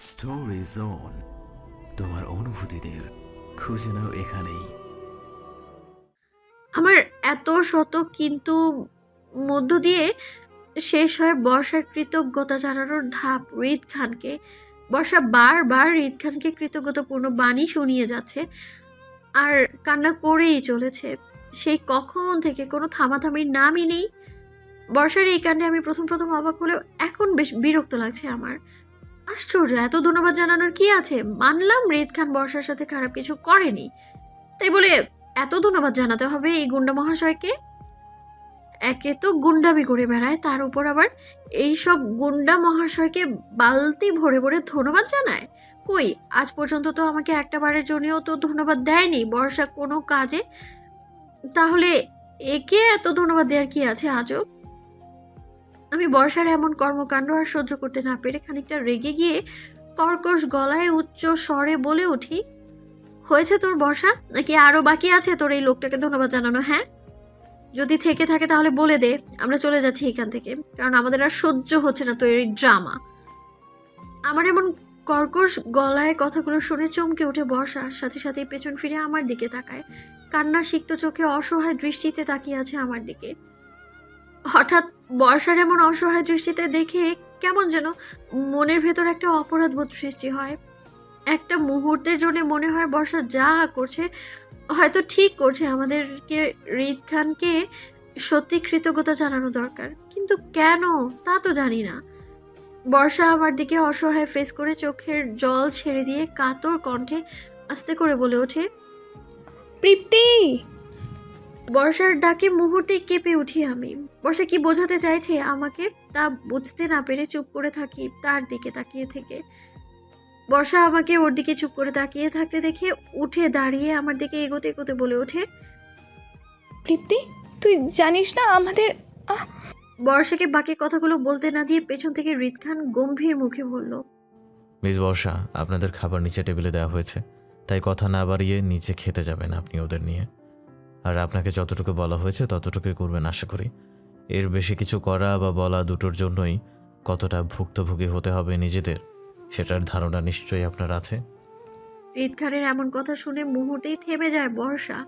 Story zone, তোমার অনুভূতিদের খুঁজে নাও এখানেই। আমার এত শত কিন্তু মধ্য দিয়ে শেষ হয় বর্ষার কৃতজ্ঞতা জানানোর ধাপ রিদ খানকে। বর্ষা বারবার রিদ খানকে কৃতজ্ঞতাপূর্ণ বাণী শুনিয়ে যাচ্ছে আর কান্না করেই চলেছে। সেই কখন থেকে কোনো থামাথামির নামই নেই। বর্ষার এই কাণ্ডে আমি প্রথম প্রথম অবাক হলেও এখন বেশ বিরক্ত লাগছে আমার। আশ্চর্য, এত ধন্যবাদ জানানোর কি আছে? মানলাম রিদ খান বর্ষার সাথে খারাপ কিছু করেনি, তাই বলে এত ধন্যবাদ জানাতে হবে এই গুন্ডা মহাশয়কে? একে তো গুন্ডামি করে বেড়ায়, তার উপর আবার এইসব গুন্ডা মহাশয়কে বালতি ভরে ভরে ধন্যবাদ জানায়। কই, আজ পর্যন্ত তো আমাকে একটা বারের জন্যও তো ধন্যবাদ দেয়নি বর্ষা কোনো কাজে। তাহলে একে এত ধন্যবাদ দেওয়ার কি আছে আজব? আমি বর্ষার এমন কর্মকাণ্ড আর সহ্য করতে না পেরে খানিকটা রেগে গিয়ে কর্কশ গলায় উচ্চ স্বরে বলে উঠি, হয়েছে তোর বর্ষা? নাকি আরো বাকি আছে তোর এই লোকটাকে ধন্যবাদ জানানো? হ্যাঁ, যদি থেকে থাকে তাহলে বলে দে, আমরা চলে যাচ্ছি এখান থেকে, কারণ আমাদের আর সহ্য হচ্ছে না তোর এই ড্রামা। আমার এমন কর্কশ গলায় কথাগুলো শুনে চমকে উঠে বর্ষা, সাথে সাথে পেছন ফিরে আমার দিকে তাকায়। কান্না সিক্ত চোখে অসহায় দৃষ্টিতে তাকিয়ে আছে আমার দিকে। হঠাৎ বর্ষার এমন অসহায় দৃষ্টিতে দেখে কেমন যেন মনের ভেতর একটা অপরাধবোধ সৃষ্টি হয়। একটা মুহূর্তের জন্য মনে হয় বর্ষা যা করছে হয়তো ঠিক করছে, আমাদেরকে রিদ খানকে সত্যি কৃতজ্ঞতা জানানো দরকার, কিন্তু কেন তা তো জানি না। বর্ষা আমার দিকে অসহায় ফেস করে চোখের জল ছেড়ে দিয়ে কাতর কণ্ঠে আস্তে করে বলে ওঠে, তৃপ্তি। বর্ষার ডাকে মুহূর্তেই কেঁপে উঠি আমি। বর্ষা কি বোঝাতে চাইছে আমাকে তা বুঝতে না পেরে চুপ করে থাকি তার দিকে তাকিয়ে থেকে। বর্ষা আমাকে ওর দিকে চুপ করে তাকিয়ে থাকতে দেখে উঠে দাঁড়িয়ে আমার দিকে এগোতে এগোতে বলে ওঠে, তৃপ্তি, তুই জানিস না আমাদের বর্ষাকে বাকি কথাগুলো বলতে না দিয়ে পেছন থেকে রিদ খান গম্ভীর মুখে বলল, মিস বর্ষা, আপনাদের খাবার নিচে টেবিলে দেওয়া হয়েছে, তাই কথা না বাড়িয়ে নিচে খেতে যাবেন আপনি ওদের নিয়ে। আর আপনাকে যতটুকু বলা হয়েছে ততটুকুই করবেন আশা করি। এর বেশি কিছু করা বা বলা দুটোর জন্যই কতটা ভুক্তভোগী হতে হবে নিজেদের, সেটার ধারণা নিশ্চয়ই আপনার আছে। রিদ খানের এমন কথা শুনে মুহূর্তেই থেমে যায় বর্ষা।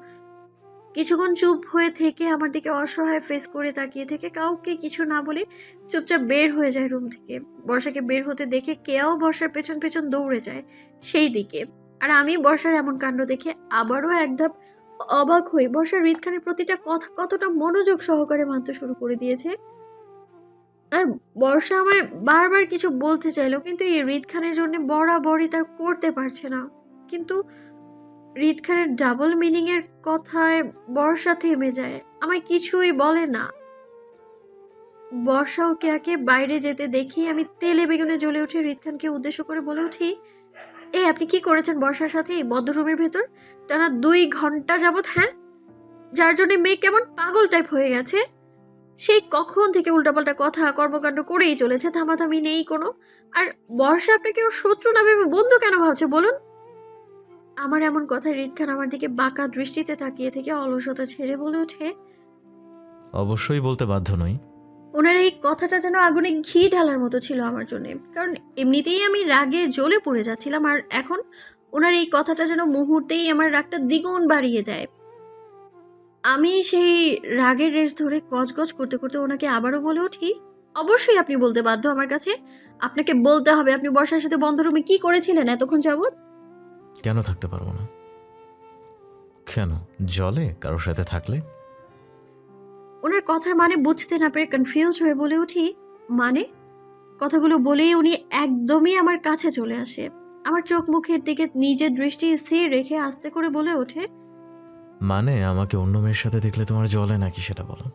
কিছুক্ষণ চুপ হয়ে থেকে আমার দিকে অসহায় ফেস করে তাকিয়ে থেকে কাউকে কিছু না বলে চুপচাপ বের হয়ে যায় রুম থেকে। বর্ষাকে বের হতে দেখে কেউ বর্ষার পেছন পেছন দৌড়ে যায় সেই দিকে। আর আমি বর্ষার এমন কাণ্ড দেখে আবারও এক ধাপ অবাক হই। বর্ষা রিদ খানের প্রতিটা কথা কতটা মনোযোগ সহকারে মানতে শুরু করে দিয়েছে। আর বর্ষা আমায় বারবার কিছু বলতে চাইলো, কিন্তু এই রিদ খানের জন্য বরাবরই তা করতে পারছে না। কিন্তু রিদ খানের ডাবল মিনিং এর কথায় বর্ষা থেমে যায়, আমায় কিছুই বলে না। বর্ষা ও কেয়াকে বাইরে যেতে দেখি আমি তেলে বেগুনে জ্বলে উঠে রিদ খানকে উদ্দেশ্য করে বলে উঠি, আপনি কি করেছেন বর্ষার সাথে এই বদ্ধ রুমের ভেতর টানা 2 ঘন্টা যাবত? হ্যাঁ, যার জন্য মেয়ে কেমন পাগল টাইপ হয়ে গেছে। সেই কখন থেকে উল্টাপাল্টা কথা কর্মকাণ্ড করেই চলেছে, থামাথামি নেই কোনো। আর বর্ষা আপনাকে ওর শত্রু না ভেবে বন্ধু কেন ভাবছে বলুন? আমার এমন কথায় রিদ খান আমার দিকে বাঁকা দৃষ্টিতে তাকিয়ে থেকে অলসতা ছেড়ে বলে ওঠে, অবশ্যই বলতে বাধ্য নই। ওনার এই কথাটা যেন আগুনে ঘি ঢালার মতো ছিল আমার জন্য, কারণ এমনিতেই আমি রাগে জ্বলে পড়ে যাচ্ছিলাম, আর এখন ওনার এই কথাটা যেন মুহূর্তেই আমার রাগটা দ্বিগুণ বাড়িয়ে দেয়। আমি সেই রাগের রেশ ধরে গজগজ করতে করতে ওনাকে আবারও বলে উঠি, অবশ্যই আপনি বলতে বাধ্য আমার কাছে। আপনাকে বলতে হবে আপনি বর্ষার সাথে বন্ধ রুমে কি করেছিলেন এতক্ষণ যাবত। কেন থাকতে পারবো না? কেন জলে কারোর সাথে থাকলে? ওনার কথার মানে বুঝতে না পেরে কনফিউজ হয়ে বলে উঠি, মানে? কথাগুলো বলেই উনি একদমই আমার কাছে চলে আসে। আমার চোখ মুখের দিকে নিজের দৃষ্টি স্থির রেখে আস্তে করে বলে ওঠে, মানে আমাকে অন্য মেয়ের সাথে দেখলে তোমার জলে নাকি সেটা বলো।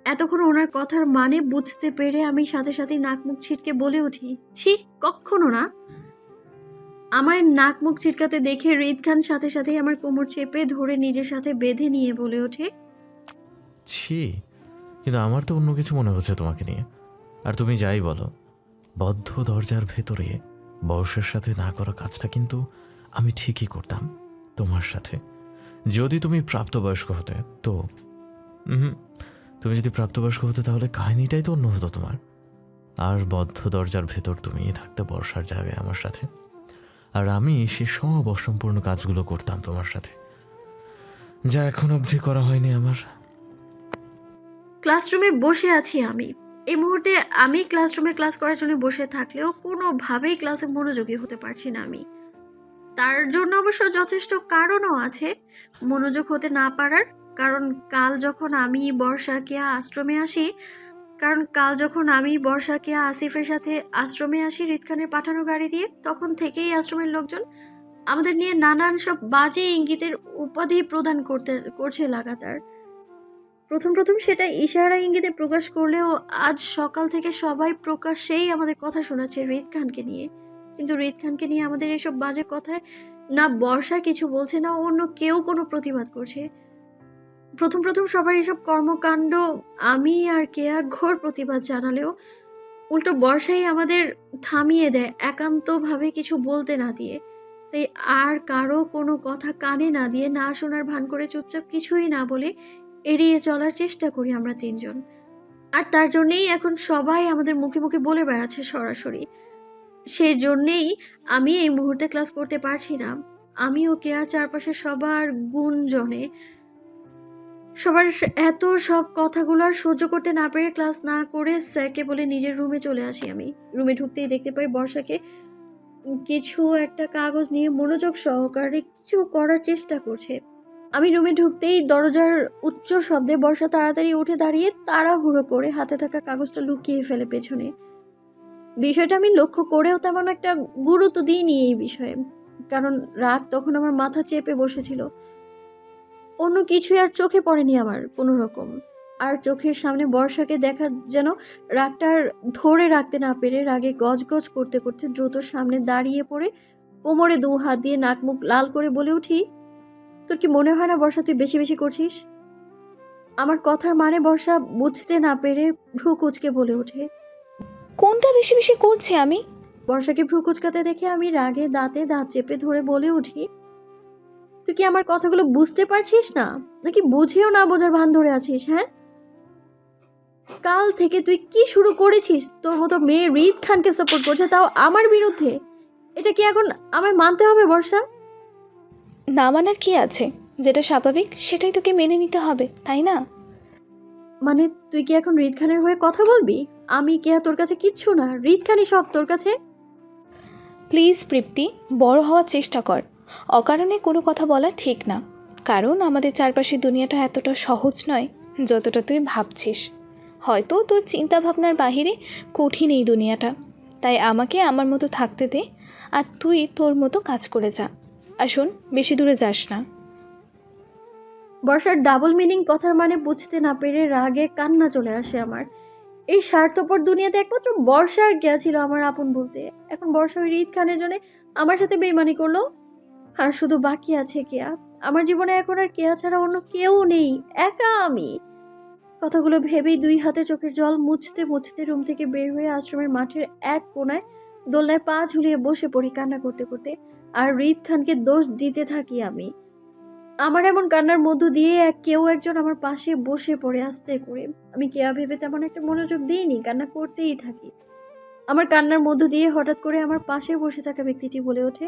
এতক্ষণ ওনার কথার মানে বুঝতে পেরে আমি সাথে সাথে নাক মুখ ছিটকে বলে উঠি, ছি, কখনো না। আমার নাক মুখ ছিটকাতে দেখে রিদ খান সাথে সাথেই আমার কোমর চেপে ধরে নিজের সাথে বেঁধে নিয়ে বলে ওঠে, ছি, কিন্তু আমার তো অন্য কিছু মনে হচ্ছে তোমাকে নিয়ে। আর তুমি যাই বলো, বদ্ধ দরজার ভেতরে বর্ষার সাথে না করা কাজটা কিন্তু আমি ঠিকই করতাম তোমার সাথে, যদি তুমি প্রাপ্তবয়স্ক হতে। তো তুমি যদি প্রাপ্তবয়স্ক হতে তাহলে কাহিনীটাই তো অন্য হতো তোমার। আর বদ্ধ দরজার ভেতর তুমিই থাকতে বর্ষার জায়গায় আমার সাথে, আর আমি সে সব অসম্পূর্ণ কাজগুলো করতাম তোমার সাথে, যা এখন অবধি করা হয়নি আমার। ক্লাসরুমে বসে আছি আমি। এই মুহূর্তে আমি ক্লাসরুমে ক্লাস করার জন্য বসে থাকলেও কোনোভাবেই ক্লাসে মনোযোগী হতে পারছি না আমি। তার জন্য অবশ্য যথেষ্ট কারণও আছে মনোযোগ হতে না পারার। কারণ কাল যখন আমি বর্ষাকে আসিফের সাথে আশ্রমে আসি হৃদ খানের পাঠানো গাড়ি দিয়ে, তখন থেকেই আশ্রমের লোকজন আমাদের নিয়ে নানান সব বাজে ইঙ্গিতের উপাধি প্রদান করছে লাগাতার। প্রথম প্রথম সেটা ইশারা ইঙ্গিতে প্রকাশ করলেও আজ সকাল থেকে সবাই প্রকাশ্যেই আমাদের কথা শোনাচ্ছে হৃদ খানকে নিয়ে। কিন্তু হৃদ খানকে নিয়ে আমাদের এসব বাজে কথায় না বর্ষা কিছু বলছে, না অন্য কেউ কোনো প্রতিবাদ করছে। প্রথম প্রথম সবার এসব কর্মকাণ্ড আমি আর কেয়া ঘোর প্রতিবাদ জানালেও উল্টো বর্ষাই আমাদের থামিয়ে দেয় একান্তভাবে কিছু বলতে না দিয়ে। তাই আর কারো কোনো কথা কানে না দিয়ে, না শোনার ভান করে চুপচাপ কিছুই না বলে এড়িয়ে চলার চেষ্টা করি আমরা তিনজন। আর তার জন্যেই এখন সবাই আমাদের মুখে মুখে বলে বেড়াচ্ছে সরাসরি। সেই জন্যেই আমি এই মুহূর্তে ক্লাস করতে পারছি না। আমি ও কেয়া চারপাশে সবার গুঞ্জনে, সবার এত সব কথাগুলো আর সহ্য করতে না পেরে ক্লাস না করে স্যারকে বলে নিজের রুমে চলে আসি আমি। রুমে ঢুকতেই দেখতে পাই বর্ষাকে কিছু একটা কাগজ নিয়ে মনোযোগ সহকারে কিছু করার চেষ্টা করছে। আমি রুমে ঢুকতেই দরজার উচ্চ শব্দে বর্ষা তাড়াতাড়ি উঠে দাঁড়িয়ে তাড়াহুড়ো করে হাতে থাকা কাগজটা লুকিয়ে ফেলে পেছনে। বিষয়টা আমি লক্ষ্য করেও তেমন একটা গুরুত্ব দিইনি এই বিষয়ে, কারণ রাগ তখন আমার মাথা চেপে বসেছিল। অন্য কিছুই আর চোখে পড়েনি আমার কোনো রকম। আর চোখের সামনে বর্ষাকে দেখা যেন রাগটার ধরে রাখতে না পেরে রাগে গজগজ করতে করতে দ্রুত সামনে দাঁড়িয়ে পড়ে কোমরে 2 হাত দিয়ে নাক মুখ লাল করে বলে উঠি, তোর কি মনে হয় না বর্ষা তুই বেশি বেশি করছিস? আমার কথার মানে বর্ষা বুঝতে না পেরে ভ্রু কুচকে বলে ওঠে। কোনটা বেশি বেশি করছি আমি? বর্ষাকে ভ্রু কুচকাতে দেখে আমি রাগে দাঁতে দাঁত চেপে ধরে বলে উঠি, তুই কি আমার কথাগুলো বুঝতে পারছিস না, নাকি বুঝেও না বোঝার ভান ধরে আছিস? হ্যাঁ, কাল থেকে তুই কি শুরু করেছিস? তোর মতো মেয়ে হৃদ খানকে সাপোর্ট করছে, তাও আমার বিরুদ্ধে। এটা কি এখন আমায় মানতে হবে বর্ষা? না মানার কি আছে? যেটা স্বাভাবিক সেটাই তোকে মেনে নিতে হবে, তাই না? মানে তুই কি এখন হৃদ খানের হয়ে কথা বলবি? আমি কি আর তোর কাছে কিচ্ছু না? হৃদ খানই সব তোর কাছে? প্লিজ তৃপ্তি, বড় হওয়ার চেষ্টা কর। অকারণে কোনো কথা বলা ঠিক না, কারণ আমাদের চারপাশের দুনিয়াটা এতটা সহজ নয় যতটা তুই ভাবছিস। হয়তো তোর চিন্তা ভাবনার বাহিরে কঠিন এই দুনিয়াটা, তাই আমাকে আমার মতো থাকতে দে, আর তুই তোর মতো কাজ করে যা। আর শোন, বেশি দূরে যাস না। বর্ষার ডাবল মিনিং কথার মানে বুঝতে না পেরে রাগে কান্না চলে আসে আমার। এই স্বার্থপর দুনিয়াতে একমাত্র বর্ষা আর কেয়া ছিল আমার আপন বলতে। এখন বর্ষা ওই হৃদ খানের জন্য আমার সাথে বেইমানি করলো, আর শুধু বাকি আছে কেয়া। আমার জীবনে এখন আর কেয়া ছাড়া অন্য কেউ নেই, একা আমি। কথাগুলো ভেবেই 2 হাতে চোখের জল মুছতে মুছতে রুম থেকে বের হয়ে আশ্রমের মাঠের এক কোণায় দোলনায় পা ঝুলিয়ে বসে পড়ি কান্না করতে করতে। আর হৃদ খানকে দোষ দিতে থাকি আমি। আমার এমন কান্নার মধ্য দিয়ে কেউ একজন আমার পাশে বসে পড়ে আস্তে করে। আমি কেয়া ভেবে তেমন একটা মনোযোগ দিইনি, কান্না করতেই থাকি। আমার কান্নার মধ্য দিয়ে হঠাৎ করে আমার পাশে বসে থাকা ব্যক্তিটি বলে ওঠে,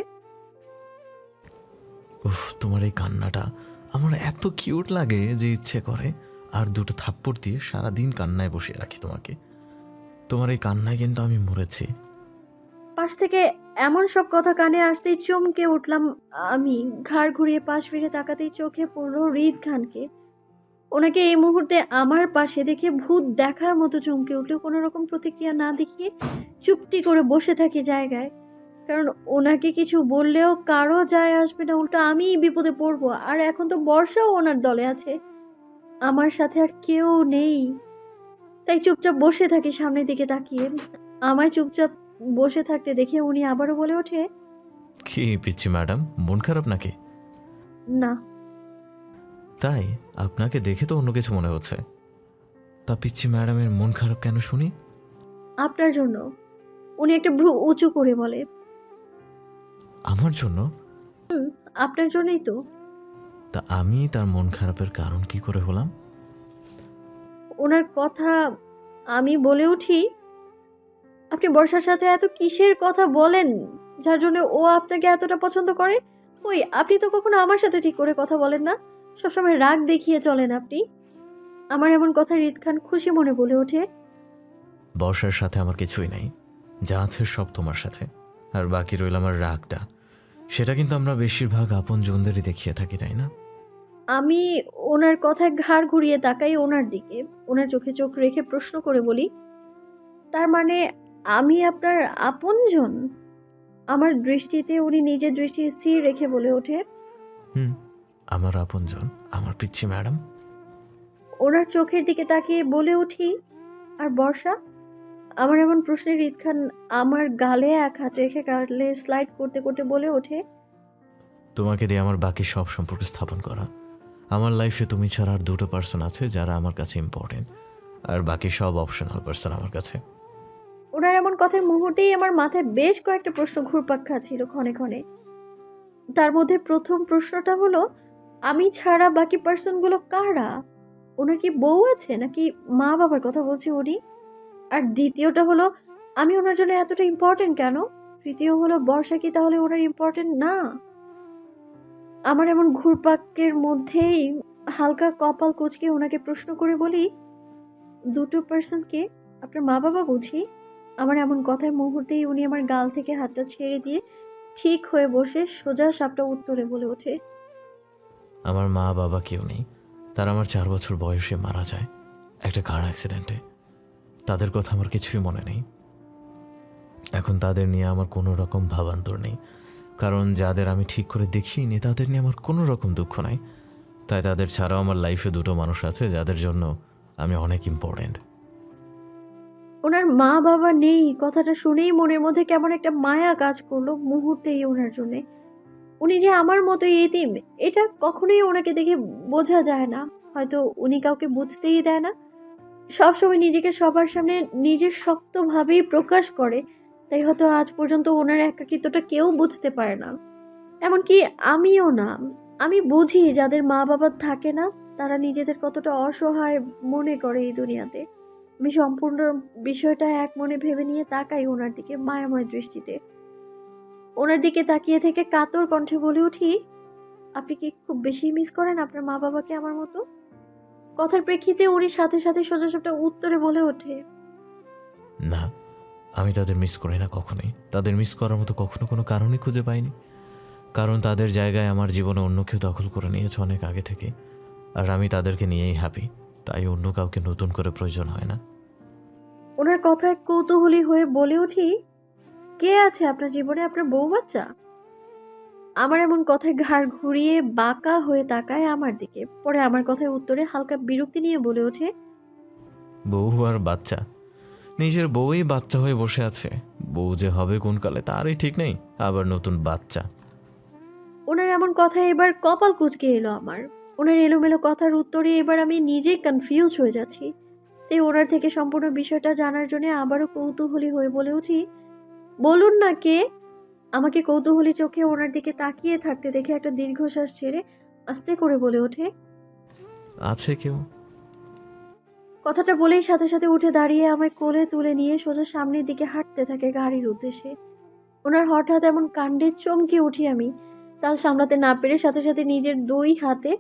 উফ, তোমার এই কান্নাটা আমার এত কিউট লাগে যে ইচ্ছে করে আর 2টো থাপ্পড় দিয়ে সারাদিন কান্নায় বসিয়ে রাখি তোমাকে। তোমার এই কান্নায় কিন্তু আমি মরেছি। পাশ থেকে এমন সব কথা কানে আসতেই চমকে উঠলাম আমি। ঘাড় ঘুরিয়ে পাশ ফিরে তাকাতেই চোখে পড়লো হৃদ খানকে। ওনাকে এই মুহূর্তে আমার পাশে দেখে ভূত দেখার মতো চমকে উঠলেও কোনো রকম প্রতিক্রিয়া না দেখিয়ে চুপটি করে বসে থাকি জায়গায়। কারণ ওনাকে কিছু বললেও কারো যায় আসবে না, উল্টো আমিই বিপদে পড়বো। আর এখন তো বর্ষাও ওনার দলে আছে, আমার সাথে আর কেউ নেই। তাই চুপচাপ বসে থাকি সামনের দিকে তাকিয়ে। আমায় চুপচাপ বসে থাকতে দেখে উনি আবারও বলে ওঠে, কি পিচ্ছি ম্যাডাম, মন খারাপ নাকি? না। তাই আপনাকে দেখে তো অন্য কিছু মনে হচ্ছে। তা পিচ্ছি ম্যাডামের মন খারাপ কেন শুনি? আপনার জন্য। উনি একটা ভ্রু উঁচু করে বলে, আমার জন্য? আপনার জন্যই তো। তা আমি তার মন খারাপের কারণ কি করে হলাম? ওনার কথা আমি বলে উঠি, আপনি বর্ষার সাথে এত কিসের কথা বলেন যার জন্য ও আপনাকে এতটা পছন্দ করে? কই, আপনি তো কখনো আমার সাথে ঠিক করে কথা বলেন না, সবসময় রাগ দেখিয়ে চলেন আপনি। আমার এমন কথা হৃদ খান খুশি মনে বলে ওঠে। বর্ষার সাথে আমার কিছুই নাই, যা আছে সব তোমার সাথে। আর বাকি রইল আমার রাগটা, সেটা কিন্তু আমরা বেশিরভাগ আপন জনদেরই দেখিয়ে থাকি, তাই না? আমি ওনার কথায় ঘাড় ঘুরিয়ে তাকাই ওনার দিকে, ওনার চোখে চোখ রেখে প্রশ্ন করে বলি, তার মানে আমি আপনার আপনজন? আমার দৃষ্টিতে উনি নিজের দৃষ্টি স্থির রেখে বলে ওঠে। হুম, আমার আপনজন, আমার পিচ্ছি ম্যাডাম। ওনার চোখের দিকে তাকিয়ে বলে উঠি, আর বর্ষা? আমার এমন প্রশ্নে হৃদ খান আমার গালে এক হাত রেখে গালে স্লাইড করতে করতে বলে ওঠে, তোমাকে দিয়ে আমার বাকি সব সম্পর্ক স্থাপন করা। আমার লাইফে তুমি ছাড়া আর দুটো পার্সন আছে যারা আমার কাছে ইম্পর্টেন্ট, আর বাকি সব অপশনাল পার্সন আমার কাছে। ওনার এমন কথার মুহূর্তেই আমার মাথায় বেশ কয়েকটা প্রশ্ন ঘুরপাক খাচ্ছিল ক্ষণে ক্ষণে। তার মধ্যে প্রথম প্রশ্নটা হলো, আমি ছাড়া বাকি পার্সনগুলো কারা? ওনার কি বউ আছে নাকি মা বাবার কথা বলছে উনি? আর দ্বিতীয়টা হলো, আমি ওনার জন্য এতটা ইম্পর্টেন্ট কেন? তৃতীয় হলো, বর্ষা কি তাহলে ওনার ইম্পর্টেন্ট না? আমার এমন ঘুরপাকের মধ্যেই হালকা কপাল কুঁচকে ওনাকে প্রশ্ন করে বলি, দুটো পার্সনকে? আপনার মা বাবা বুঝি? আমার এমন কথায় মুহূর্তেই উনি আমার গাল থেকে হাতটা ছেড়ে দিয়ে ঠিক হয়ে বসে সোজা সাপটা উত্তরে বলে ওঠে, আমার মা বাবা কেউ নেই, তারা আমার 4 বছর বয়সে মারা যায় একটা কার অ্যাক্সিডেন্টে। তাদের কথা আমার কিছুই মনে নেই। এখন তাদের নিয়ে আমার কোনো রকম ভাবান্তর নেই, কারণ যাদের আমি ঠিক করে দেখিনি তাদের নিয়ে আমার কোনো রকম দুঃখ নাই। তাই তাদের ছাড়াও আমার লাইফে দুটো মানুষ আছে যাদের জন্য আমি অনেক ইম্পর্টেন্ট। ওনার মা বাবা নেই কথাটা শুনেই মনের মধ্যে কেমন একটা মায়া কাজ করলো মুহূর্তেই ওনার জন্যে। উনি যে আমার মতো এতিম, এটা কখনোই ওনাকে দেখে বোঝা যায় না। হয়তো উনি কাউকে বুঝতেই দেয় না, সবসময় নিজেকে সবার সামনে নিজের শক্তভাবেই প্রকাশ করে। তাই হয়তো আজ পর্যন্ত ওনার একাকিত্বটা কেউ বুঝতে পারে না, এমনকি আমিও না। আমি বুঝি যাদের মা বাবা থাকে না তারা নিজেদের কতটা অসহায় মনে করে এই দুনিয়াতে। আমি সম্পূর্ণ বিষয়টা এক মনে ভেবে নিয়ে তাকাই ওনার দিকে মায়াময় দৃষ্টিতে। ওনার দিকে তাকিয়ে থেকে কাতর কণ্ঠে বলে উঠি, আপনি কি খুব বেশি মিস করেন আপনার মা বাবাকে আমার মতো? কথার প্রেক্ষিতে উনি সাথে সাথে সোজাসাপটা উত্তরে বলে ওঠে, না, আমি তাদের মিস করি না কখনোই। তাদের মিস করার মতো কখনো কোনো কারণই খুঁজে পাইনি, কারণ তাদের জায়গায় আমার জীবনে অন্য কেউ দখল করে নিয়েছে অনেক আগে থেকে। আর আমি তাদেরকে নিয়েই হ্যাপি, তাই অন্য কাউকে নতুন করে প্রয়োজন হয় না। ওনার কথায় কৌতূহলী হয়ে বলে উঠি, কে আছে আপনার জীবনে? আপনার বউ বাচ্চা? আমার এমন কথায় ঘাড় ঘুরিয়ে বাঁকা হয়ে তাকায় আমার দিকে, পরে আমার কথায় উত্তরে হালকা বিরক্তি নিয়ে বলে ওঠে, বউ আর বাচ্চা? নিজের বউই বাচ্চা হয়ে বসে আছে, বউ যে হবে কোন কালে তারই ঠিক নেই, আবার নতুন বাচ্চা। ওনার এমন কথা এবার কপাল কুঁচকে এলো আমার। ওনার এলোমেলো কথার উত্তরে এবার আমি নিজেই কনফিউজ হয়ে যাচ্ছি। তাই ওনার থেকে সম্পূর্ণ বিষয়টা জানার জন্য আবারও কৌতূহলী হয়ে বলে উঠি, বলুন না কে? আমাকে কৌতূহলী চোখে ওনার দিকে তাকিয়ে থাকতে দেখে একটা দীর্ঘশ্বাস ছেড়ে আস্তে করে বলে ওঠে, আছে কেউ? কথাটা বলেই সাথে সাথে উঠে দাঁড়িয়ে আমায় কোলে তুলে নিয়ে সোজা সামনের দিকে হাঁটতে থাকে গাড়ির উদ্দেশ্যে। ওনার হঠাৎ এমন কাণ্ডে চমকে উঠি আমি। তাল সামলাতে না পেরে সাথে সাথে নিজের 2 হাতে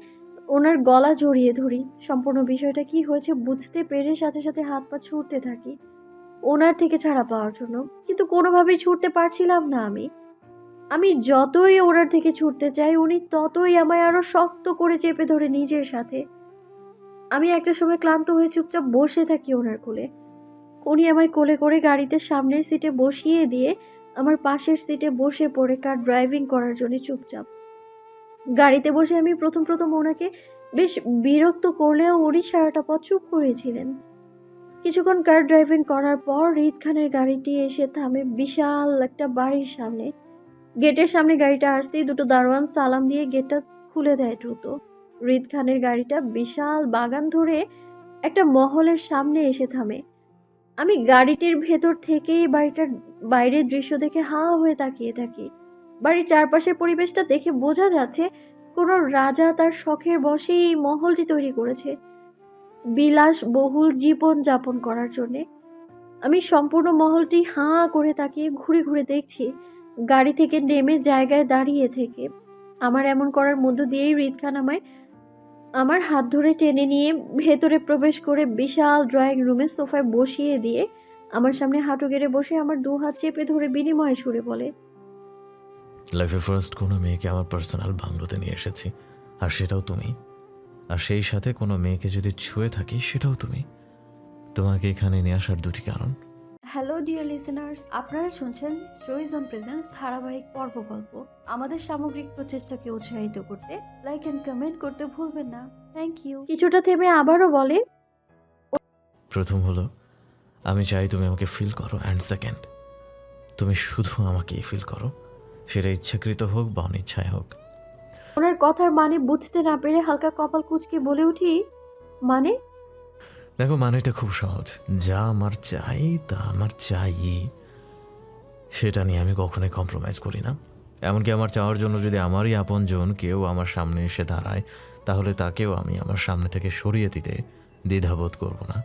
ওনার গলা জড়িয়ে ধরি। সম্পূর্ণ বিষয়টা কি হয়েছে বুঝতে পেরে সাথে সাথে হাত পা ছুটতে থাকি ওনার থেকে ছাড়া পাওয়ার জন্য, কিন্তু কোনোভাবেই ছুটতে পারছিলাম না আমি। আমি যতই ওনার থেকে ছুটতে চাই উনি ততই আমায় আরো শক্ত করে চেপে ধরে নিজের সাথে। আমি একটা সময় ক্লান্ত হয়ে চুপচাপ বসে থাকি ওনার কোলে। উনি আমায় কোলে করে গাড়িতে সামনের সিটে বসিয়ে দিয়ে আমার পাশের সিটে বসে পড়ে কার ড্রাইভিং করার জন্য চুপচাপ। গাড়িতে বসে আমি প্রথম প্রথম ওনাকে বেশ বিরক্ত করলেও উনি সারাটা পথ চুপ করেছিলেন। কিছুক্ষণ কার ড্রাইভিং করার পর হৃদ খানের গাড়িটি এসে থামে বিশাল একটা বাড়ির সামনে। গেটের সামনে গাড়িটা আসতেই দুটো দারোয়ান সালাম দিয়ে গেটটা খুলে দেয় দ্রুত। হৃদ খানের গাড়িটা বিশাল বাগান ধরে একটা মহলের সামনে এসে থামে। আমি গাড়িটির ভেতর থেকেই বাড়িটার বাইরের দৃশ্য দেখে হাঁ হয়ে তাকিয়ে থাকি। বাড়ির চারপাশের পরিবেশটা দেখে বোঝা যাচ্ছে কোনো রাজা তার শখের বশে এই মহলটি তৈরি করেছে বিলাস বহুল জীবন যাপন করার জন্যে। আমি সম্পূর্ণ মহলটি হাঁ করে তাকিয়ে ঘুরে ঘুরে দেখছি। গাড়ি থেকে নেমে জায়গায় দাঁড়িয়ে থেকে আমার এমন করার মধ্য দিয়েই হৃদ খান আমায় আমার হাত ধরে টেনে নিয়ে ভেতরে প্রবেশ করে বিশাল ড্রয়িং রুমে সোফায় বসিয়ে দিয়ে আমার সামনে হাঁটু গেড়ে বসে আমার দু হাত চেপে ধরে বিনিময় সুরে বলে, লাইফে ফার্স্ট কোনো মেয়েকে আমার পার্সোনাল বাংলোতে নিয়ে এসেছি, আর সেটাও তুমি। আর সেই সাথে কোনো মেয়েকে যদি ছুঁয়ে থাকি সেটাও তুমি। তোমাকে এখানে নিয়ে আসার দুটি কারণ। হ্যালো ডিয়ার লিসেনার্স, আপনারা শুনছেন স্টোরিজ অন প্রেজেন্স ধারাবাহিক পর্ব গল্প। আমাদের সামগ্রিক প্রচেষ্টাকে উৎসাহিত করতে লাইক এন্ড কমেন্ট করতে ভুলবেন না। Thank you. কিছুটা থেমে আবারও বলে, প্রথম হলো, আমি চাই তুমি আমাকে ফিল করো, অ্যান্ড সেকেন্ড, তুমি শুধু আমাকেই ফিল করো, সেটা ইচ্ছাকৃত হোক বা অনিচ্ছায় হোক। ওনার কথার মানে বুঝতে না পেরে হালকা কপাল কুঁচকে বলে উঠি, মানে? দেখো, মানেটা খুব সহজ। যা আমার চাই তা আমার চাই, সেটা নিয়ে আমি কখনোই কম্প্রোমাইজ করি না। এমনকি আমার চাওয়ার জন্য যদি আমারই আপনজন কেউ আমার সামনে এসে দাঁড়ায়, তাহলে তাকেও আমি আমার সামনে থেকে সরিয়ে দিতে দ্বিধাবোধ করব না,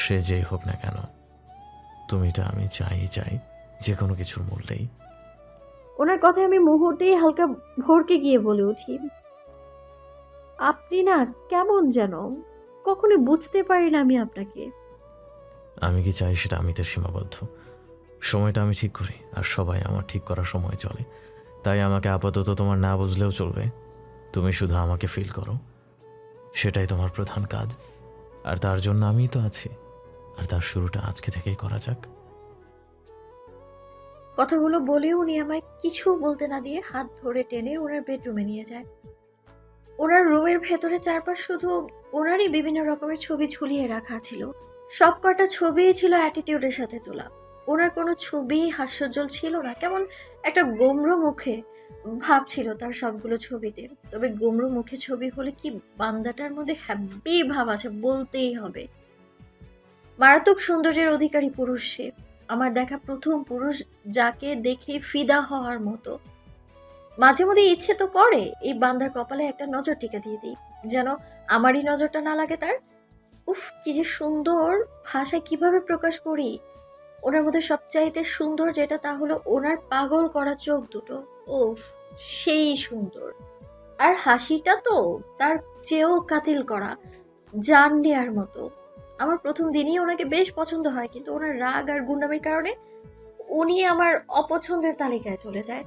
সে যেই হোক না কেন। তুমিটা আমি চাই যে কোনো কিছুর মূল্যেই। ওনার কথায় আমি মুহূর্তেই হালকা ভরকে গিয়ে বলে উঠি, আপনি না কেমন যেন, কখনো বুঝতে পারি না আমি আপনাকে। আমি কি চাই সেটা আমিতে সীমাবদ্ধ। সময়টা আমি ঠিক করি, আর সবাই আমার ঠিক করার সময় চলে। তাই আমাকে আপাতত তোমার না বুঝলেও চলবে, তুমি শুধু আমাকে ফিল করো, সেটাই তোমার প্রধান কাজ। আর তার জন্য আমিই তো আছি, আর তার শুরুটা আজকে থেকেই করা যাক। কথাগুলো বলে উনি আমায় কিছু বলতে না দিয়ে হাত ধরে টেনে ওনার বেডরুমে নিয়ে যায়। ওনার রুমের ভেতরে চারপাশ শুধু ওনারই বিভিন্ন রকমের ছবি ঝুলিয়ে রাখা ছিল। সব কটা ছবিই ছিল অ্যাটিটিউডের সাথে তোলা। ওনার কোনো ছবি হাস্যোজ্জ্বল ছিল না, কেমন একটা গোমড়ো মুখে ভাব ছিল তার সবগুলো ছবিতে। তবে গোমড়ো মুখে ছবি হলে কি বান্দাটার মধ্যে হ্যাপি ভাব আছে বলতেই হবে। মারাত্মক সৌন্দর্যের অধিকারী পুরুষ সে, আমার দেখা প্রথম পুরুষ যাকে দেখে ফিদা হওয়ার মতো। মাঝে মধ্যে ইচ্ছে তো করে এই বান্দার কপালে একটা নজর টিকা দিয়ে দিই, যেন আমারই নজরটা না লাগে তার। উফ, কি যে সুন্দর! ভাষায় কিভাবে প্রকাশ করি? ওনার মধ্যে সবচাইতে সুন্দর যেটা, তা হলো ওনার পাগল করা চোখ দুটো। উফ, সেই সুন্দর। আর হাসিটা তো তার চেয়েও কাতিল করা, জান নেয়ার মতো। আমার প্রথম দিনই ওনাকে বেশ পছন্দ হয়, কিন্তু ওনার রাগ আর গুন্ডামির কারণে উনি আমার অপছন্দের তালিকায় চলে যায়।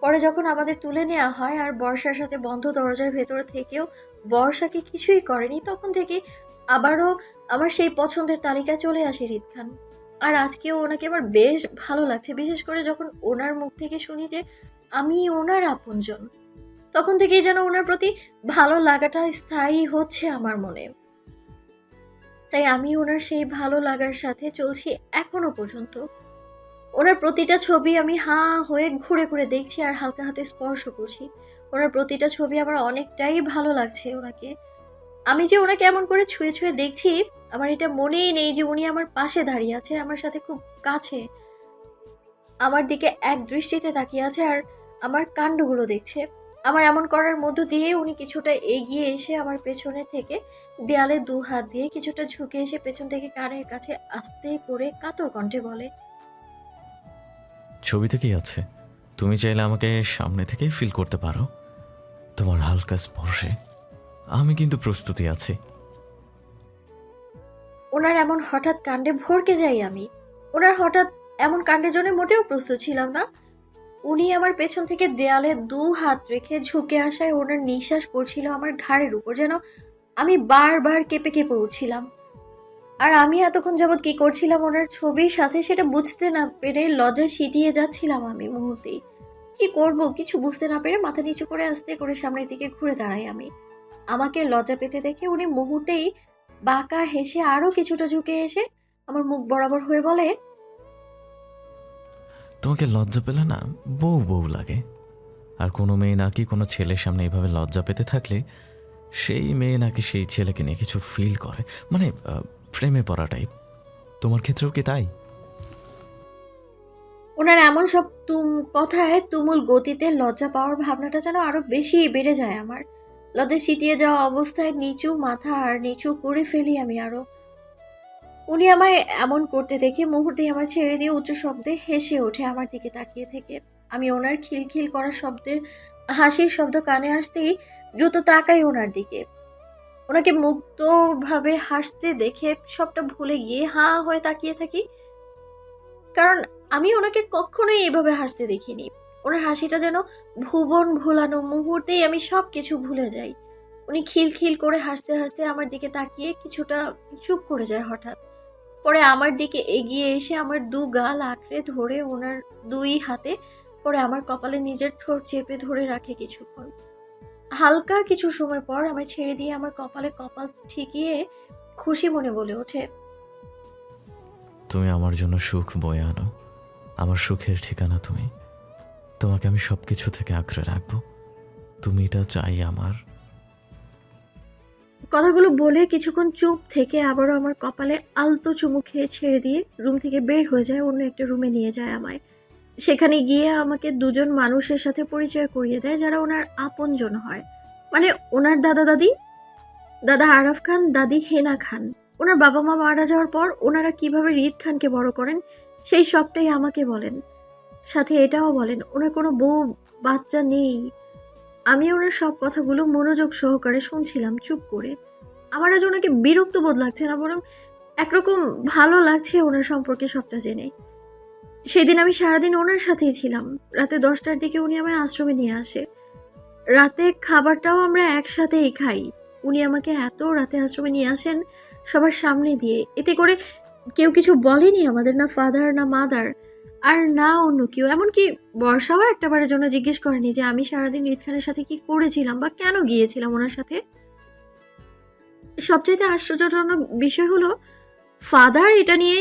পরে যখন আমাদের তুলে নেওয়া হয় আর বর্ষার সাথে বন্ধ দরজার ভেতরে থেকেও বর্ষাকে কিছুই করেনি, তখন থেকে আবারও আমার সেই পছন্দের তালিকায় চলে আসে হৃদ খান। আর আজকেও ওনাকে আমার বেশ ভালো লাগছে, বিশেষ করে যখন ওনার মুখ থেকে শুনি যে আমি ওনার আপনজন। তখন থেকেই যেন ওনার প্রতি ভালো লাগাটা স্থায়ী হচ্ছে আমার মনে। তাই আমি ওনার সেই ভালো লাগার সাথে চলছি এখনো পর্যন্ত। ওনার প্রতিটা ছবি আমি হাঁ হয়ে ঘুরে ঘুরে দেখছি আর হালকা হাতে স্পর্শ করছি। ওনার প্রতিটা ছবি আমার অনেকটাই ভালো লাগছে ওনাকে। আমি যে ওনাকে এমন করে ছুঁয়ে ছুঁয়ে দেখছি, আমার এটা মনেই নেই যে উনি আমার পাশে দাঁড়িয়ে আছে, আমার সাথে খুব কাছে, আমার দিকে এক দৃষ্টিতে তাকিয়ে আছে আর আমার কাণ্ডগুলো দেখছে। আমার এমন করার মধ্য দিয়ে উনি কিছুটা এগিয়ে এসে আমার পেছনে থেকে দেয়ালে দু হাত দিয়ে কিছুটা ঝুঁকে এসে পেছন থেকে কানের কাছে আস্তে করে কাতর কণ্ঠে বলে, ছবি থেকেই আছে, তুমি চাইলে আমাকে সামনে থেকে ফিল করতে পারো। তোমার হালকা স্পর্শে আমি কিন্তু প্রস্তুতি আছি। ওনার এমন হঠাৎ কাণ্ডে ভরকে যাই আমি। ওনার হঠাৎ এমন কাণ্ডের জন্য মোটেও প্রস্তুত ছিলাম না। উনি আমার পেছন থেকে দেয়ালে দু হাত রেখে ঝুঁকে আসায় ওনার নিঃশ্বাস পড়ছিল আমার ঘাড়ের উপর, যেন আমি বারবার কেঁপে কেঁপে উঠছিলাম। আর আমি এতক্ষণ যাবৎ কি করছিলাম ওনার ছবির সাথে সেটা বুঝতে না পেরে লজ্জায় সিটিয়ে যাচ্ছিলাম আমি মুহূর্তেই। কি করব কিছু বুঝতে না পেরে মাথা নিচু করে আস্তে করে সামনের দিকে ঘুরে দাঁড়াই আমি। আমাকে লজ্জা পেতে দেখে উনি মুহূর্তেই বাঁকা হেসে আরো কিছুটা ঝুঁকে এসে আমার মুখ বরাবর হয়ে বলে, তোমাকে লজ্জা পেলে না বউ বউ লাগে। আর কোনো মেয়ে নাকি কোনো ছেলের সামনে এইভাবে লজ্জা পেতে থাকলে সেই মেয়ে নাকি সেই ছেলেকে নিয়ে কিছু ফিল করে, মানে প্রেমে পড়া টাইপ। তোমার ক্ষেত্রেও কি তাই? ওনার এমন সব কথায় তুমুল গতিতে লজ্জা পাওয়ার ভাবনাটা যেন আরো বেশি বেড়ে যায় আমার। লজ্জায় সিটিয়ে যাওয়া অবস্থায় নিচু মাথা আর নিচু করে ফেলি আমি আরো। উনি আমায় এমন করতে দেখে মুহূর্তেই আমার ছেড়ে দিয়ে উচ্চ শব্দে হেসে ওঠে আমার দিকে তাকিয়ে থেকে। আমি ওনার খিলখিল করা শব্দের হাসির শব্দ কানে আসতেই দ্রুত তাকাই ওনার দিকে। ওনাকে মুগ্ধভাবে হাসতে দেখে সবটা ভুলে গিয়ে হাঁ হয়ে তাকিয়ে থাকি, কারণ আমি ওনাকে কখনোই এভাবে হাসতে দেখিনি। ওনার হাসিটা যেন ভুবন ভোলানো, মুহূর্তেই আমি সব কিছু ভুলে যাই। উনি খিলখিল করে হাসতে হাসতে আমার দিকে তাকিয়ে কিছুটা চুপ করে যায় হঠাৎ। পরে আমার দিকে এগিয়ে এসে আমার দু গাল আঁকড়ে ধরে ওনার দুই হাতে পরে আমার কপালে নিজের ঠোঁট চেপে ধরে রাখে কিছুক্ষণ। হালকা কিছু সময় পর আমায় ছেড়ে দিয়ে আমার কপালে কপাল ঠেকিয়ে খুশি মনে বলে ওঠে, তুমি আমার জন্য সুখ বয়ে আনো, আমার সুখের ঠিকানা তুমি। তোমাকে আমি সব কিছু থেকে আঁকড়ে রাখবো, তুমি এটা চাই আমার। কথাগুলো বলে কিছুক্ষণ চুপ থেকে আবারও আমার কপালে আলতো চুমু খেয়ে ছেড়ে দিয়ে রুম থেকে বের হয়ে যায়, অন্য একটা রুমে নিয়ে যায় আমায়। সেখানে গিয়ে আমাকে দুজন মানুষের সাথে পরিচয় করিয়ে দেয় যারা ওনার আপনজন হয়। মানে ওনার দাদা দাদি, দাদা আরাফ খান, দাদি হেনা খান। ওনার বাবা মা মারা যাওয়ার পর ওনারা কিভাবে রিদ খানকে বড় করেন সেই সবটাই আমাকে বলেন। সাথে এটাও বলেন ওনার কোনো বউ বাচ্চা নেই। আমি ওনার সব কথাগুলো মনোযোগ সহকারে শুনছিলাম চুপ করে। আমার আজ ওনাকে বিরক্ত বোধ লাগছে না, বরং একরকম ভালো লাগছে ওনার সম্পর্কে সবটা জেনে। সেদিন আমি সারাদিন ওনার সাথেই ছিলাম। রাতে 10টার দিকে উনি আমায় আশ্রমে নিয়ে আসে। রাতে খাবারটাও আমরা একসাথেই খাই। উনি আমাকে এত রাতে আশ্রমে নিয়ে আসেন সবার সামনে দিয়ে, এতে করে কেউ কিছু বলেনি আমাদের, না ফাদার না মাদার আর না অন্য কেউ। এমনকি বর্ষাও একটাবারের জন্য জিজ্ঞেস করেনি যে আমি সারাদিন রিদ খানের সাথে কি করেছিলাম বা কেন গিয়েছিলাম ওনার সাথে। সবচাইতে আশ্চর্যজনক বিষয় হলো ফাদার এটা নিয়ে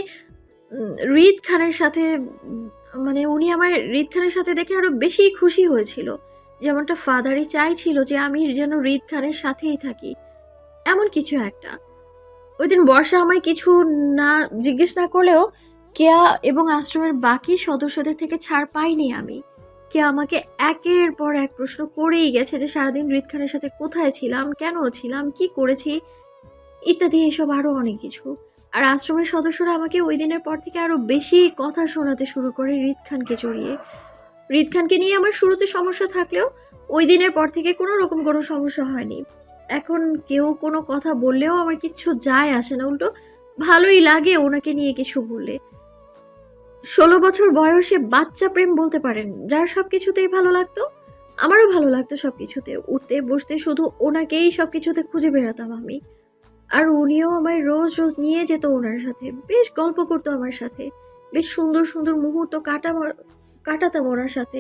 রিদ খানের সাথে মানে উনি আমার রিদ খানের সাথে দেখে আরো বেশি খুশি হয়েছিল, যেমনটা ফাদারই চাইছিল যে আমি যেন রিদ খানের সাথেই থাকি, এমন কিছু একটা। ওই দিন বর্ষা আমায় কিছু না জিজ্ঞেস না করলেও কেয়া এবং আশ্রমের বাকি সদস্যদের থেকে ছাড় পাইনি আমি। কেয়া আমাকে একের পর এক প্রশ্ন করেই গেছে যে সারাদিন রিদ খানের সাথে কোথায় ছিলাম, কেন ছিলাম, কি করেছি ইত্যাদি, এসব আরো অনেক কিছু। আর আশ্রমের সদস্যরা আমাকে ওই দিনের পর থেকে আরো বেশি কথা শোনাতে শুরু করে রিদ খানকে জড়িয়ে। রিদ খানকে নিয়ে আমার শুরুতে সমস্যা থাকলেও ওই দিনের পর থেকে কোনো রকম কোনো সমস্যা হয়নি। এখন কেউ কোনো কথা বললেও আমার কিচ্ছু যায় আসে না, উল্টো ভালোই লাগে ওনাকে নিয়ে কিছু বললে। 16 বছর বয়সে বাচ্চা প্রেম বলতে পারেন, যার সবকিছুতেই ভালো লাগতো। আমারও ভালো লাগতো সবকিছুতে, উঠতে বসতে শুধু ওনাকেই সবকিছুতে খুঁজে বেড়াতাম আমি। আর উনিও আমায় রোজ রোজ নিয়ে যেত ওনার সাথে, বেশ গল্প করতো আমার সাথে, বেশ সুন্দর সুন্দর মুহূর্ত কাটাতাম ওনার সাথে।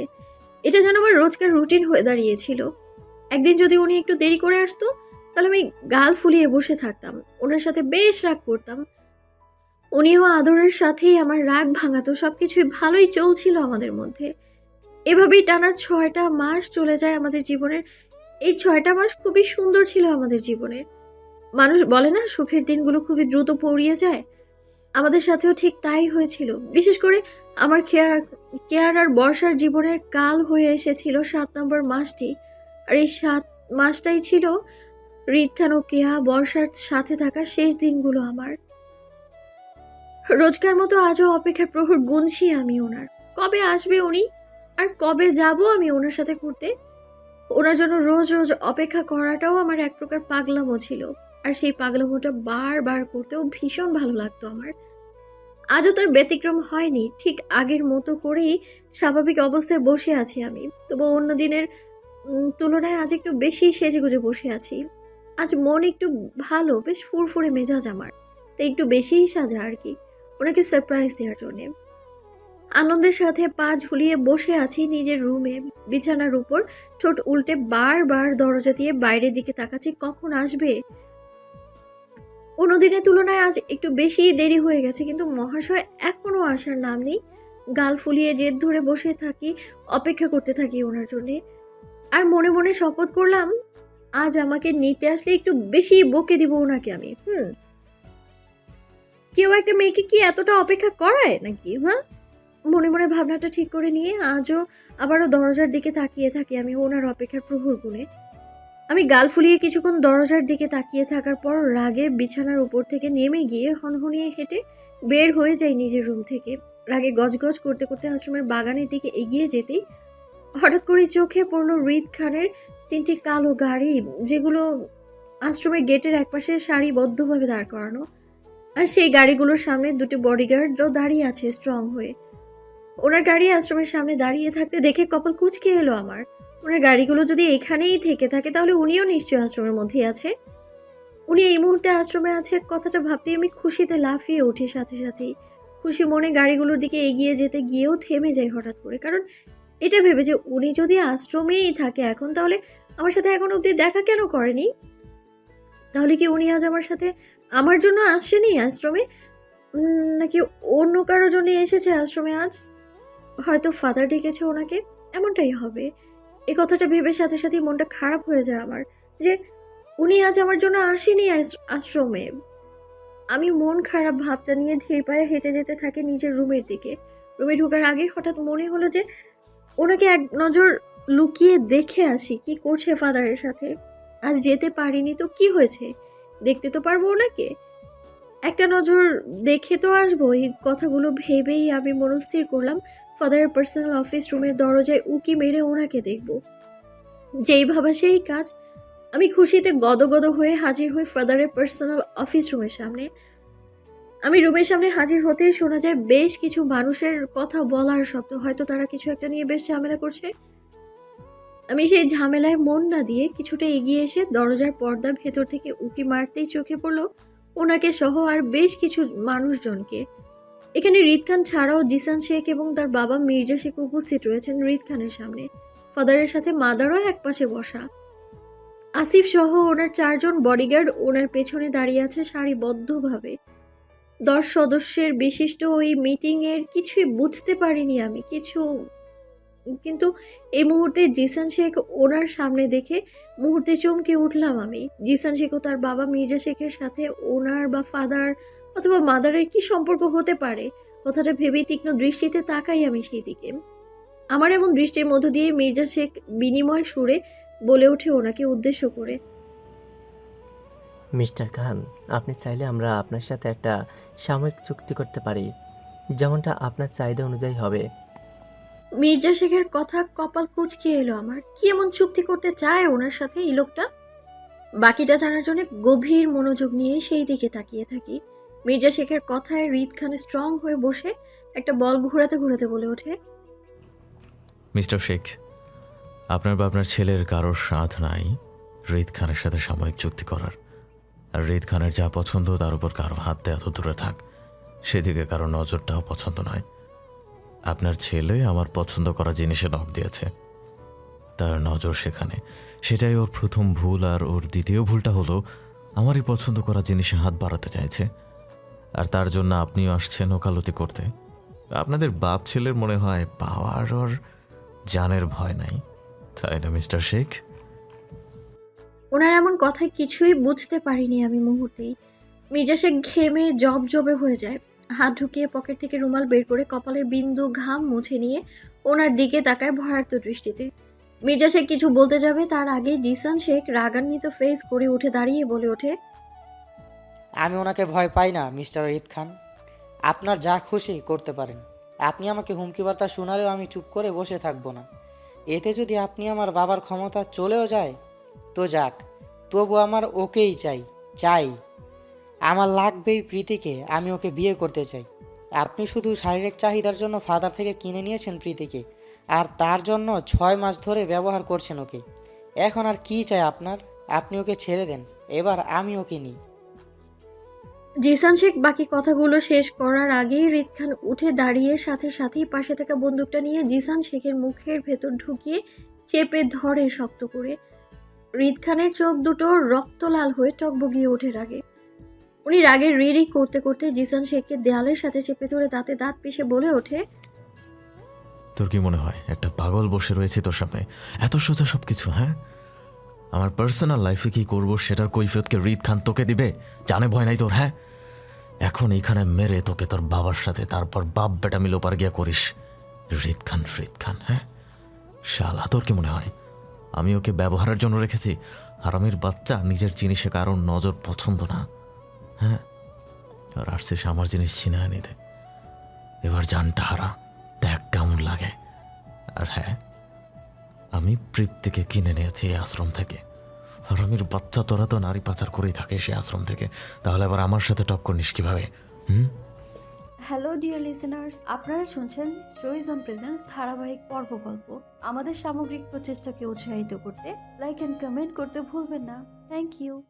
এটা যেন আমার রোজকার রুটিন হয়ে দাঁড়িয়েছিল। একদিন যদি উনি একটু দেরি করে আসতো তাহলে আমি গাল ফুলিয়ে বসে থাকতাম, ওনার সাথে বেশ রাগ করতাম। উনিও আদরের সাথেই আমার রাগ ভাঙাতো। সবকিছুই ভালোই চলছিল আমাদের মধ্যে। এভাবেই টানা 6টা মাস চলে যায় আমাদের জীবনের। এই 6টা মাস খুবই সুন্দর ছিল আমাদের জীবনে। মানুষ বলে না সুখের দিনগুলো খুবই দ্রুত পড়িয়ে যায়, আমাদের সাথেও ঠিক তাই হয়েছিল। বিশেষ করে আমার কেয়ার আর বর্ষার জীবনের কাল হয়ে এসেছিল 7 নম্বর মাসটি। আর এই 7 মাসটাই ছিল রিদ খান ও কেয়া বর্ষার সাথে থাকা শেষ দিনগুলো আমার। রোজকার মতো আজও অপেক্ষার প্রহর গুনছি আমি ওনার। কবে আসবে উনি, আর কবে যাব আমি ওনার সাথে ঘুরতে। ওনার জন্য রোজ রোজ অপেক্ষা করাটাও আমার এক প্রকার পাগলামো ছিল, আর সেই পাগলামোটা বারবার করতেও ভীষণ ভালো লাগতো আমার। আজও তার ব্যতিক্রম হয়নি, ঠিক আগের মতো করেই স্বাভাবিক অবস্থায় বসে আছি আমি। তবু অন্য দিনের তুলনায় আজ একটু বেশি সেজেগুজে বসে আছি। আজ মন একটু ভালো, বেশ ফুরফুরে মেজাজ আমার, তাই একটু বেশিই সাজা আর কি, ওনাকে সারপ্রাইজ দেওয়ার জন্যে। আনন্দের সাথে পা ঝুলিয়ে বসে আছি নিজের রুমে বিছানার উপর, ঠোঁট উল্টে বারবার দরজা দিয়ে বাইরের দিকে তাকাচ্ছি কখন আসবে। অন্যদিনের তুলনায় আজ একটু বেশি দেরি হয়ে গেছে, কিন্তু মহাশয় এখনো আসার নাম নেই। গাল ফুলিয়ে জেদ ধরে বসে থাকি, অপেক্ষা করতে থাকি ওনার জন্যে। আর মনে মনে শপথ করলাম আজ আমাকে নিতে আসলে একটু বেশি বকে দিব ওনাকে আমি। কেউ একটা মেয়েকে কি এতটা অপেক্ষা করায় নাকি? মনে মনে ভাবনাটা ঠিক করে নিয়ে আজও আবারও দরজার দিকে তাকিয়ে থাকি আমি ওনার অপেক্ষার প্রহর গুণে। আমি গাল ফুলিয়ে কিছুক্ষণ দরজার দিকে তাকিয়ে থাকার পর রাগে বিছানার উপর থেকে নেমে গিয়ে হনহনিয়ে হেঁটে বের হয়ে যাই নিজের রুম থেকে। রাগে গজগজ করতে করতে আশ্রমের বাগানের দিকে এগিয়ে যেতেই হঠাৎ করে চোখে পড়লো রিদ খানের 3টি কালো গাড়ি, যেগুলো আশ্রমের গেটের একপাশে সারিবদ্ধভাবে দাঁড় করানো। আর সেই গাড়িগুলোর সামনে 2টি বডিগার্ডও দাঁড়িয়ে আছে স্ট্রং হয়ে। ওনার গাড়ি আশ্রমের সামনে দাঁড়িয়ে থাকতে দেখে কপাল কুঁচকে এলো আমার। ওনার গাড়িগুলো যদি এখানেই থেকে থাকে তাহলে উনিও নিশ্চয়ই আশ্রমের মধ্যেই আছে। উনি এই মুহূর্তে আশ্রমে আছে কথাটা ভাবতেই আমি খুশিতে লাফিয়ে উঠি, সাথে সাথেই খুশি মনে গাড়িগুলোর দিকে এগিয়ে যেতে গিয়েও থেমে যাই হঠাৎ করে। কারণ এটা ভেবে যে উনি যদি আশ্রমেই থাকে এখন, তাহলে আমার সাথে এখন অবধি দেখা কেন করেনি? তাহলে কি উনি আজ আমার সাথে আমার জন্য আসেনি আশ্রমে, নাকি অন্য কারোর জন্য এসেছে আশ্রমে আজ? হয়তো ফাদার ডেকেছে ওনাকে, এমনটাই হবে। এই কথাটা ভেবে সাথে সাথে মনটা খারাপ হয়ে যায় আমার, যে উনি আজ আমার জন্য আসেনি আশ্রমে। আমি মন খারাপ ভাবটা নিয়ে ধীর পায়ে হেঁটে যেতে থাকি নিজের রুমের দিকে। রুমে ঢোকার আগে হঠাৎ মনে হলো যে ওনাকে এক নজর লুকিয়ে দেখে আসি কি করছে ফাদারের সাথে। আজ যেতে পারিনি তো কি হয়েছে, দেখতে তো পারবো ওনাকে, একটা নজর দেখে তো আসবো। এই কথাগুলো ভেবেই আমি মনস্থির করলাম ফাদারের পার্সোনাল অফিস রুমের দরজায় উকি মেরে ওনাকে দেখব। যেই ভাবা সেই কাজ। আমি খুশিতে গদগদ হয়ে হাজির হই ফাদারের পার্সোনাল অফিস রুমের সামনে। আমি রুমের সামনে হাজির হতেই শোনা যায় বেশ কিছু মানুষের কথা বলার শব্দ, হয়তো তারা কিছু একটা নিয়ে বেশ ঝামেলা করছে। আমি সেই ঝামেলায় মন না দিয়ে কিছুটা এগিয়ে এসে দরজার পর্দা ভেতর থেকে উকি মারতেই চোখে পড়লো ওনাকে সহ আর বেশ কিছু মানুষজনকে। এখানে রিদ খান ছাড়াও জিসান শেখ এবং তার বাবা মির্জা শেখ উপস্থিত রয়েছেন রিদ খানের সামনে। ফাদারের সাথে মাদারও একপাশে বসা। আসিফ সহ ওনার 4 জন বডিগার্ড ওনার পেছনে দাঁড়িয়ে আছে সারিবদ্ধভাবে। 10 সদস্যের বিশিষ্ট ওই মিটিং এর কিছুই বুঝতে পারিনি আমি কিন্তু এই মুহূর্তে জিসান শেখ ওনার সামনে দেখে মুহূর্তে চমকে উঠলাম আমি। জিসান শেখ ও তার বাবা মির্জা শেখের সাথে ওনার বা ফাদার অথবা মাদারের কি সম্পর্ক হতে পারে, কথাটা ভেবেই তীক্ষ্ণ দৃষ্টিতে তাকাই আমি সেই দিকে। আমার এমন দৃষ্টির মধ্য দিয়ে মির্জা শেখ বিনিময় সুরে বলে ওঠে ওনাকে উদ্দেশ্য করে, মিস্টার খান, আপনি চাইলে আমরা আপনার সাথে একটা সাময়িক চুক্তি করতে পারি, যেমনটা আপনার চাহিদা অনুযায়ী হবে। মির্জা শেখের কথা কপাল কুঁচকে এলো আমার। কি এমন চুক্তি করতে চায় ওনার সাথে এই লোকটা? বাকিটা জানার জন্য গভীর মনোযোগ নিয়ে সেই দিকে তাকিয়ে থাকি। মির্জা শেখের কথায় রিদ খান স্ট্রং হয়ে বসে একটা বল ঘুরাতে ঘুরাতে বলে ওঠে, মিস্টার শেখ, আপনার বা আপনার ছেলের কারোর সাথ নাই রিদ খানের সাথে সাময়িক চুক্তি করার। আর রিদ খানের যা পছন্দ তার উপর কারো হাত দেওয়া তো দূরে থাক, সেদিকে কারো নজরটাও পছন্দ নয়। আপনার ছেলে আমার পছন্দ করা জিনিসে নখ দিয়েছে, তার নজর সেখানে, সেটাই ওর প্রথম ভুল। আর ওর দ্বিতীয় ভুলটা হলো আমারই পছন্দ করা জিনিসে হাত বাড়াতে চাইছে। আর তার জন্য আপনিও আসছেন ওকালতি করতে। আপনাদের বাপ ছেলের মনে হয় পাওয়ার ওর জানের ভয় নাই, তাই না মিস্টার শেখ? ওনার এমন কথায় কিছুই বুঝতে পারিনি আমি মুহূর্তেই। মির্জা শেখ ঘেমে জবে হয়ে যায়। হাত ঢুকিয়ে পকেট থেকে রুমাল বের করে কপালের বিন্দু ঘাম মুছে নিয়ে ওনার দিকে তাকায় ভয়ার্ত দৃষ্টিতে। মির্জা শেখ কিছু বলতে যাবে তার আগে জিসান শেখ রাগান্বিত ফেস করে উঠে দাঁড়িয়ে বলে ওঠে, আমি ওনাকে ভয় পাই না মিস্টার রিদ খান, আপনার যা খুশি করতে পারেন। আপনি আমাকে হুমকি বার্তা শোনালেও আমি চুপ করে বসে থাকবো না। এতে যদি আপনি আমার বাবার ক্ষমতা চলেও যায় তো যাক, তবু আমার ওকেই চাই। আমার লাগবেই প্রীতিকে, আমি ওকে বিয়ে করতে চাই। আপনি শুধু শারীরিক চাহিদার জন্য ফাদার থেকে কিনে নিয়েছেন প্রীতিকে, আর তার জন্য 6 মাস ধরে ব্যবহার করছেন ওকে। এখন আর কি চাই আপনার? আপনি ওকে ছেড়ে দেন, এবার আমি ওকে নিই। জিসান শেখ বাকি কথাগুলো শেষ করার আগেই রিদ খান উঠে দাঁড়িয়ে সাথে সাথেই পাশে থাকা বন্দুকটা নিয়ে জিসান শেখের মুখের ভেতর ঢুকিয়ে চেপে ধরে শক্ত করে। রিদ খানের চোখ দুটো রক্ত লাল হয়ে টকবগিয়ে ওঠে রাগে। উনি রাগে রিরি করতে করতে জিসান শেখকে দেয়ালের সাথে চেপে ধরে দাঁতে দাঁত পিষে বলে ওঠে, তোর কি মনে হয় একটা পাগল বসে রয়েছে তোর সামনে? এত সোজা সব কিছু? হ্যাঁ, আমার পার্সোনাল লাইফে কি করবো সেটার কৈফিয়তকে রিদ খান তোকে দিবে? জানে ভয় নাই তোর? হ্যাঁ, এখন এইখানে মেরে তোকে তোর বাবার সাথে তারপর বাপ বেটা মিলে ওপার গিয়া করিস। রিদ খান, হ্যাঁ শালা, তোর কি মনে হয় আমি ওকে ব্যবহারের জন্য রেখেছি? হারামির বাচ্চা, নিজের জিনিসে কারোর নজর পছন্দ না। হ্যাঁ, আর আসছিস আমার জিনিস ছিনায় নিতে। এবার জানটা হারা, দেখ কেমন লাগে। আর হ্যাঁ, আমি তৃপ্তিকে কিনে নিয়েছি এই আশ্রম থেকে। হারামির বাচ্চা, তোরা তো নারী পাচার করেই থাকে সে আশ্রম থেকে, তাহলে আবার আমার সাথে টক্কর নিস কিভাবে? হ্যালো ডিয়ার লিসেনার্স, আপনারা শুনছেন স্টোরিজ অন প্রেজেন্স ধারাবাহিক পর্ব গল্প। আমাদের সামগ্রিক প্রচেষ্টাকে উৎসাহিত করতে লাইক অ্যান্ড কমেন্ট করতে ভুলবেন না। Thank you.